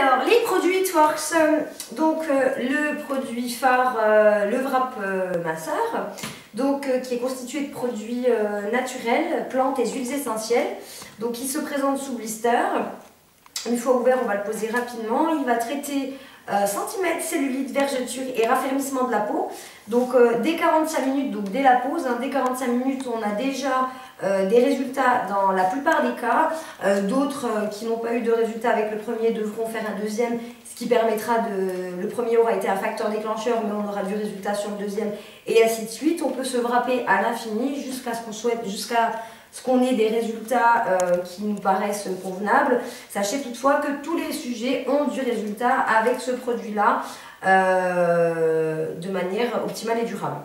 Alors, les produits Tworks, donc le produit phare, le wrap minceur, donc qui est constitué de produits naturels, plantes et huiles essentielles, donc il se présente sous blister. Une fois ouvert, on va le poser rapidement. Il va traiter centimètres, cellulite, vergeture et raffermissement de la peau. Donc dès 45 minutes, donc dès la pause, dès 45 minutes, on a déjà des résultats dans la plupart des cas. D'autres qui n'ont pas eu de résultats avec le premier devront faire un deuxième, ce qui permettra de... Le premier aura été un facteur déclencheur, mais on aura du résultat sur le deuxième, et ainsi de suite. On peut se wrapper à l'infini jusqu'à ce qu'on souhaite, jusqu'à ce qu'on ait des résultats qui nous paraissent convenables. Sachez toutefois que tous les sujets ont du résultat avec ce produit-là de manière optimale et durable.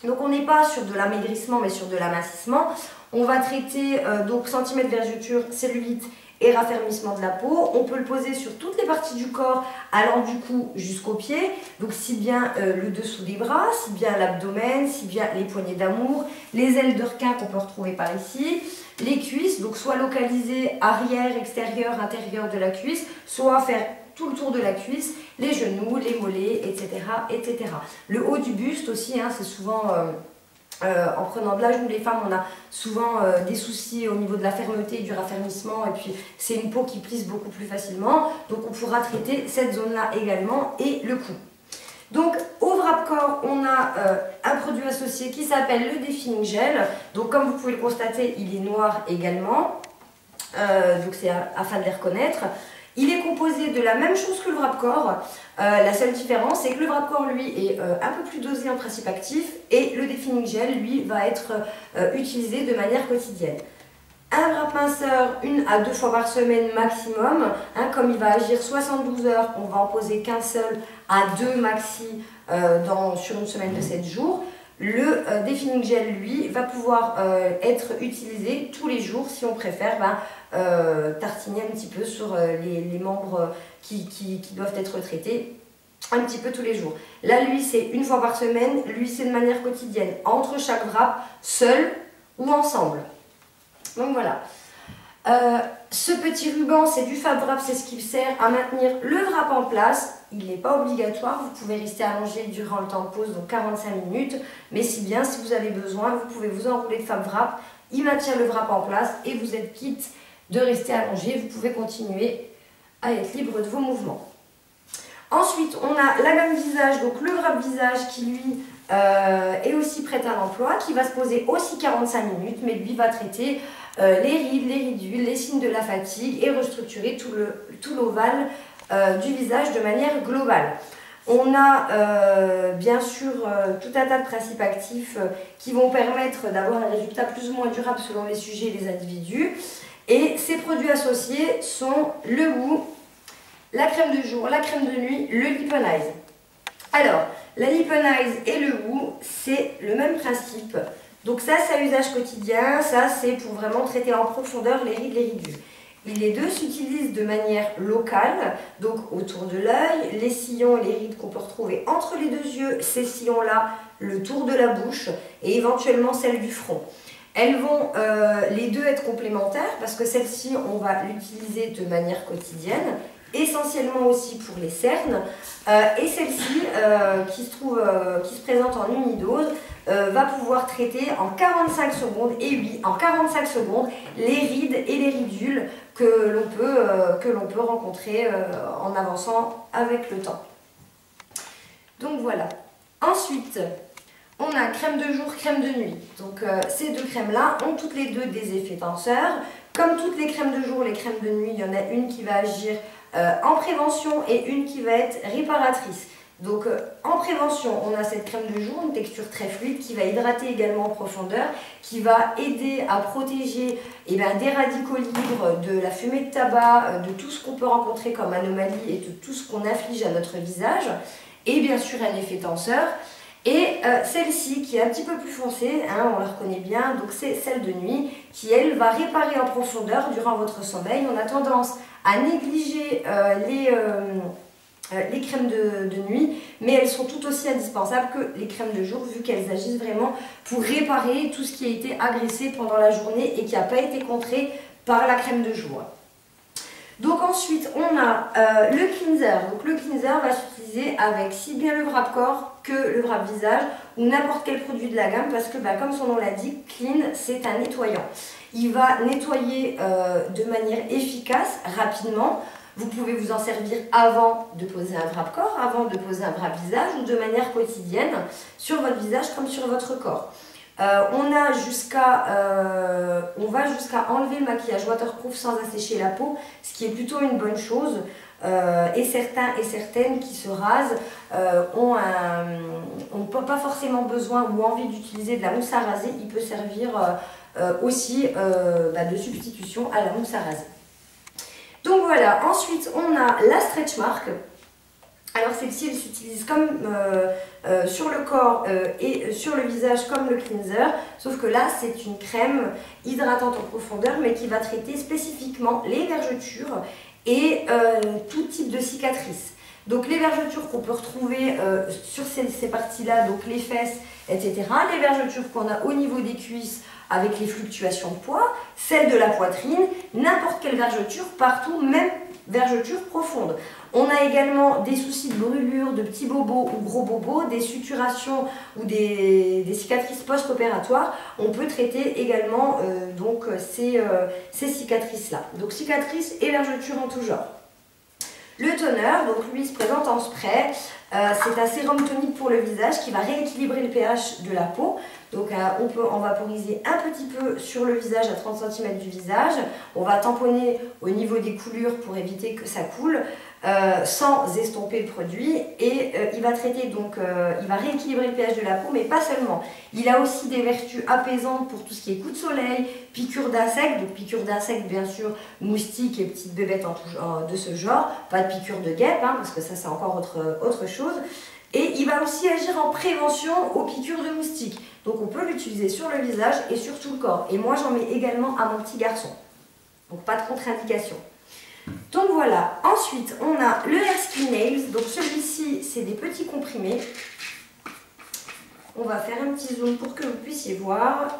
Donc on n'est pas sur de l'amaigrissement mais sur de l'amincissement. On va traiter donc centimètres, vergeture, cellulite et raffermissement de la peau. On peut le poser sur toutes les parties du corps allant du cou jusqu'aux pieds, donc si bien le dessous des bras, si bien l'abdomen, si bien les poignées d'amour, les ailes de requin qu'on peut retrouver par ici, les cuisses, donc soit localisées arrière, extérieur, intérieur de la cuisse, soit faire tout le tour de la cuisse, les genoux, les mollets, etc. etc. Le haut du buste aussi, c'est souvent... en prenant de l'âge, nous les femmes, on a souvent des soucis au niveau de la fermeté et du raffermissement, et puis c'est une peau qui plisse beaucoup plus facilement, donc on pourra traiter cette zone-là également et le cou. Donc au wrap corps, on a un produit associé qui s'appelle le Defining Gel. Donc comme vous pouvez le constater, il est noir également, donc c'est afin de les reconnaître. Il est composé de la même chose que le wrap corps. La seule différence, c'est que le wrap corps, lui, est un peu plus dosé en principe actif, et le Defining Gel, lui, va être utilisé de manière quotidienne. Un wrap minceur, 1 à 2 fois par semaine maximum. Comme il va agir 72 heures, on va en poser qu'un seul à 2 maxi sur une semaine de 7 jours. Le Defining Gel, lui, va pouvoir être utilisé tous les jours si on préfère tartiner un petit peu sur les membres qui doivent être traités un petit peu tous les jours. Là, lui, c'est 1 fois par semaine. Lui, c'est de manière quotidienne, entre chaque wrap, seul ou ensemble. Donc voilà. Ce petit ruban, c'est du Fab Wrap, c'est ce qui sert à maintenir le wrap en place. Il n'est pas obligatoire, vous pouvez rester allongé durant le temps de pause, donc 45 minutes. Mais si vous avez besoin, vous pouvez vous enrouler de Fab Wrap. Il maintient le wrap en place et vous êtes quitte de rester allongé. Vous pouvez continuer à être libre de vos mouvements. Ensuite, on a la gamme visage, donc le wrap visage qui lui est aussi prêt à l'emploi, qui va se poser aussi 45 minutes, mais lui va traiter les rides, les ridules, les signes de la fatigue et restructurer tout l'ovale du visage de manière globale. On a bien sûr tout un tas de principes actifs qui vont permettre d'avoir un résultat plus ou moins durable selon les sujets et les individus. Et ces produits associés sont le Woo, la crème de jour, la crème de nuit, le Liponize. Alors, la Liponize et le Woo, c'est le même principe. Donc ça, c'est à usage quotidien, ça c'est pour vraiment traiter en profondeur les rides, les ridules. Et les deux s'utilisent de manière locale, donc autour de l'œil, les sillons et les rides qu'on peut retrouver entre les deux yeux, ces sillons-là, le tour de la bouche et éventuellement celle du front. Elles vont les deux être complémentaires parce que celle-ci, on va l'utiliser de manière quotidienne, essentiellement aussi pour les cernes, et celle-ci qui se présente en unidose va pouvoir traiter en 45 secondes, et oui, en 45 secondes, les rides et les ridules que l'on peut rencontrer en avançant avec le temps. Donc voilà. Ensuite, on a crème de jour, crème de nuit. Donc ces deux crèmes-là ont toutes les deux des effets tenseurs. Comme toutes les crèmes de jour, les crèmes de nuit, il y en a une qui va agir en prévention et une qui va être réparatrice. Donc en prévention, on a cette crème de jour, une texture très fluide qui va hydrater également en profondeur, qui va aider à protéger des radicaux libres, de la fumée de tabac, de tout ce qu'on peut rencontrer comme anomalie et de tout ce qu'on inflige à notre visage, et bien sûr un effet tenseur. Et celle-ci qui est un petit peu plus foncée, on la reconnaît bien, donc c'est celle de nuit, qui elle va réparer en profondeur durant votre sommeil. On a tendance à négliger les crèmes de nuit, mais elles sont tout aussi indispensables que les crèmes de jour, vu qu'elles agissent vraiment pour réparer tout ce qui a été agressé pendant la journée et qui n'a pas été contré par la crème de jour. Donc ensuite, on a le cleanser. Donc le cleanser va s'utiliser avec si bien le wrap corps que le wrap visage ou n'importe quel produit de la gamme parce que comme son nom l'indique, clean, c'est un nettoyant. Il va nettoyer de manière efficace, rapidement. Vous pouvez vous en servir avant de poser un wrap corps, avant de poser un wrap visage ou de manière quotidienne sur votre visage comme sur votre corps. On va jusqu'à enlever le maquillage waterproof sans assécher la peau, ce qui est plutôt une bonne chose. Et certains et certaines qui se rasent ont pas forcément besoin ou envie d'utiliser de la mousse à raser. Il peut servir aussi de substitution à la mousse à raser. Donc voilà, ensuite on a la stretch mark. Alors celle-ci elle s'utilise comme sur le corps et sur le visage comme le cleanser, sauf que là c'est une crème hydratante en profondeur mais qui va traiter spécifiquement les vergetures et tout type de cicatrices. Donc les vergetures qu'on peut retrouver sur ces parties-là, donc les fesses, etc. Les vergetures qu'on a au niveau des cuisses avec les fluctuations de poids, celles de la poitrine, n'importe quelle vergeture, partout, même vergeture profonde. On a également des soucis de brûlure, de petits bobos ou gros bobos, des suturations ou des cicatrices post-opératoires. On peut traiter également ces cicatrices-là. Donc cicatrices et vergetures en tout genre. Le toner, donc lui, il se présente en spray. C'est un sérum tonique pour le visage qui va rééquilibrer le pH de la peau. Donc on peut en vaporiser un petit peu sur le visage à 30 cm du visage. On va tamponner au niveau des coulures pour éviter que ça coule sans estomper le produit. Et il va traiter, donc il va rééquilibrer le pH de la peau, mais pas seulement. Il a aussi des vertus apaisantes pour tout ce qui est coup de soleil, piqûres d'insectes. Donc piqûres d'insectes, bien sûr, moustiques et petites bébêtes de ce genre. Pas de piqûres de guêpes, parce que ça c'est encore autre chose. Et il va aussi agir en prévention aux piqûres de moustiques. Donc on peut l'utiliser sur le visage et sur tout le corps. Et moi j'en mets également à mon petit garçon. Donc pas de contre-indication. Donc voilà. Ensuite on a le Hair Skin Nails. Donc celui-ci c'est des petits comprimés. On va faire un petit zoom pour que vous puissiez voir.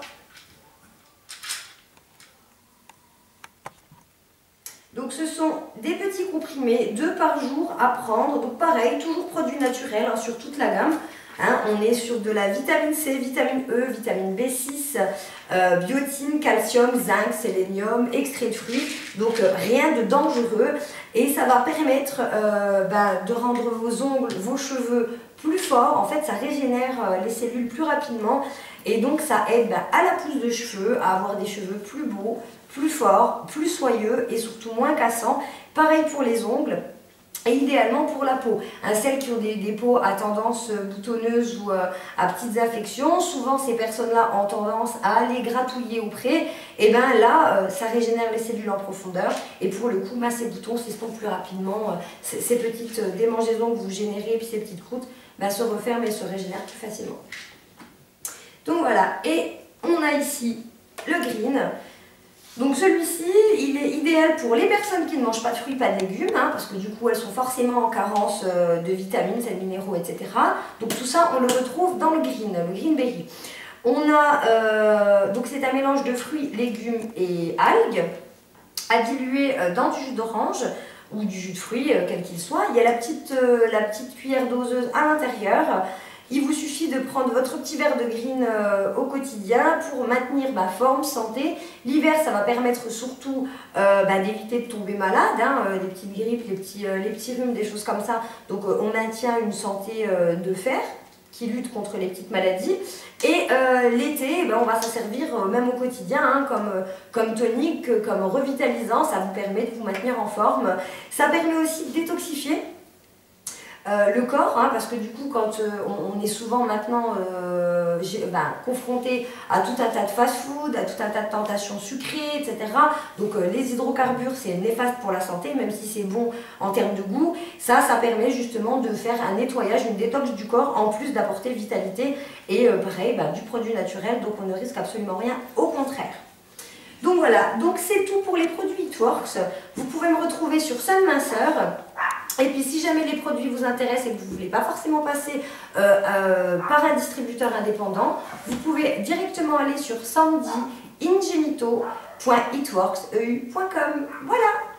Donc ce sont des petits comprimés, 2 par jour à prendre. Donc pareil, toujours produits naturels sur toute la gamme. On est sur de la vitamine C, vitamine E, vitamine B6, biotine, calcium, zinc, sélénium, extrait de fruits. Donc rien de dangereux. Et ça va permettre de rendre vos ongles, vos cheveux plus forts. En fait, ça régénère les cellules plus rapidement. Et donc ça aide à la pousse de cheveux, à avoir des cheveux plus beaux, plus forts, plus soyeux et surtout moins cassants. Pareil pour les ongles et idéalement pour la peau. Celles qui ont des peaux à tendance boutonneuse ou à petites infections, souvent ces personnes-là ont tendance à aller gratouiller auprès. Et là, ça régénère les cellules en profondeur et pour le coup, ces boutons s'estompent plus rapidement. Ces petites démangeaisons que vous générez et puis ces petites croûtes se referment et se régénèrent plus facilement. Donc voilà, et on a ici le green. Donc celui-ci, il est idéal pour les personnes qui ne mangent pas de fruits, pas de légumes, parce que du coup elles sont forcément en carence de vitamines, sels minéraux, etc. Donc tout ça, on le retrouve dans le green berry. On a, donc c'est un mélange de fruits, légumes et algues, à diluer dans du jus d'orange ou du jus de fruits, quel qu'il soit. Il y a la petite cuillère doseuse à l'intérieur. Il vous suffit de prendre votre petit verre de green au quotidien pour maintenir forme, santé. L'hiver, ça va permettre surtout d'éviter de tomber malade, les petites grippes, les petits rhumes, des choses comme ça. Donc on maintient une santé de fer qui lutte contre les petites maladies. Et l'été, on va s'en servir même au quotidien, comme tonique, comme revitalisant. Ça vous permet de vous maintenir en forme. Ça permet aussi de détoxifier le corps, parce que du coup quand on est souvent maintenant confronté à tout un tas de fast-food, à tout un tas de tentations sucrées, etc. Donc les hydrocarbures c'est néfaste pour la santé, même si c'est bon en termes de goût. Ça permet justement de faire un nettoyage, une détox du corps, en plus d'apporter vitalité et pareil, du produit naturel, donc on ne risque absolument rien, au contraire. Donc voilà, donc c'est tout pour les produits It Works. Vous pouvez me retrouver sur Sun Minceur. Et puis si jamais les produits vous intéressent et que vous ne voulez pas forcément passer par un distributeur indépendant, vous pouvez directement aller sur sandyingenito.itworks.com. Voilà.